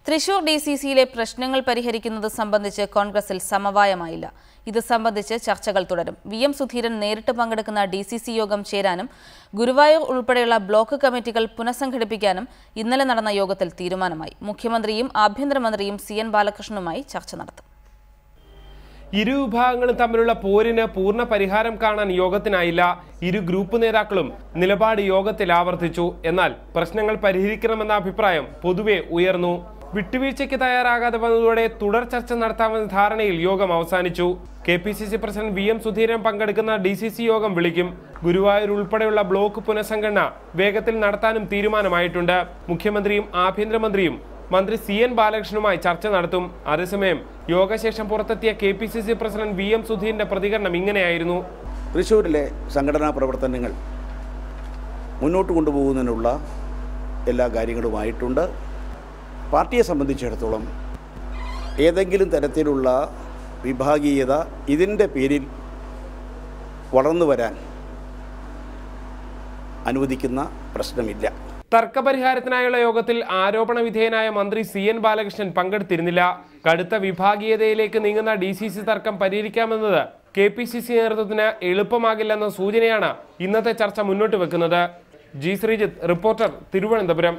തൃശൂർ ഡിസിസിയിലെ പ്രശ്നങ്ങൾ പരിഹരിക്കുന്നത് സംബന്ധിച്ച് കോൺഗ്രസിൽ സമവായമായില്ല. ഇത് സംബന്ധിച്ച് ചർച്ചകൾ തുടരും. വി.എം. സുധീരൻ നേരിട്ട് പങ്കെടുക്കുന്ന ഡിസിസി യോഗം ചേരാനും ഗുരുവായൂർ ഉൾപ്പെടെയുള്ള ബ്ലോക്ക് കമ്മിറ്റികൾ പുനഃസംഘടിപ്പിക്കാനും ഇന്നലെ നടന്ന യോഗത്തിൽ തീരുമാനമായി. മുഖ്യമന്ത്രിയും ആഭ്യന്തരമന്ത്രിയും സി.എൻ. ബാലകൃഷ്ണനുമായി ചർച്ച നടത്തും. ഇരു വിഭാഗങ്ങളും തമ്മിലുള്ള പോരിന് പൂർണ്ണ പരിഹാരം കാണാൻ യോഗത്തിനായില്ല. ഇരു ഗ്രൂപ്പ് നേതാക്കളും നിലപാട് യോഗത്തിൽ ആവർത്തിച്ചു. എന്നാൽ പ്രശ്നങ്ങൾ പരിഹരിക്കണമെന്ന അഭിപ്രായം പൊതുവെ ഉയർന്നു. വിട്ടുവീഴ്ചയ്ക്ക് തയ്യാറാകാതെ വന്നതോടെ തുടർ ചർച്ച നടത്താമെന്ന ധാരണയിൽ യോഗം അവസാനിച്ചു. KPCC president VM. സുധീരൻ പങ്കെടുക്കുന്ന ഡിസിസി യോഗം വിളിക്കും. ഗുരുവായൂർ ഉൾപ്പെടെയുള്ള ബ്ലോക്ക് പുനഃസംഘടന വേഗത്തിൽ നടത്താനും തീരുമാനമായിട്ടുണ്ട്. മുഖ്യമന്ത്രിയും ആഭ്യന്തരമന്ത്രിയും മന്ത്രി സി.എൻ. ബാലകൃഷ്ണനുമായി ചർച്ച നടത്തും. അതേസമയം യോഗശേഷം പുറത്തെത്തിയ കെ.പി.സി.സി പ്രസിഡന്റ് വി.എം. സുധീരന്റെ പ്രതികരണം ഇങ്ങനെയായിരുന്നു. തൃശ്ശൂരിലെ സംഘടനാ പ്രവർത്തനങ്ങൾ മുന്നോട്ട് കൊണ്ടുപോകുന്നതിനുള്ള എല്ലാ കാര്യങ്ങളുമായിട്ടുണ്ട്. പാർട്ടിയെ സംബന്ധിച്ചിടത്തോളം ഏതെങ്കിലും തരത്തിലുള്ള വിഭാഗീയത ഇതിൻ്റെ പേരിൽ വളർന്നു വരാൻ അനുവദിക്കുന്ന പ്രശ്നമില്ല. തർക്കപരിഹാരത്തിനായുള്ള യോഗത്തിൽ ആരോപണ വിധേയനായ മന്ത്രി സി.എൻ. ബാലകൃഷ്ണൻ പങ്കെടുത്തിരുന്നില്ല. കടുത്ത വിഭാഗീയതയിലേക്ക് നീങ്ങുന്ന ഡിസിസി തർക്കം പരിഹരിക്കാമെന്നത് കെ.പി.സി.സി നേതൃത്വത്തിന് എളുപ്പമാകില്ലെന്ന സൂചനയാണ് ഇന്നത്തെ ചർച്ച മുന്നോട്ട് വെക്കുന്നത്. ജി. ശ്രീജിത്ത്, റിപ്പോർട്ടർ, തിരുവനന്തപുരം.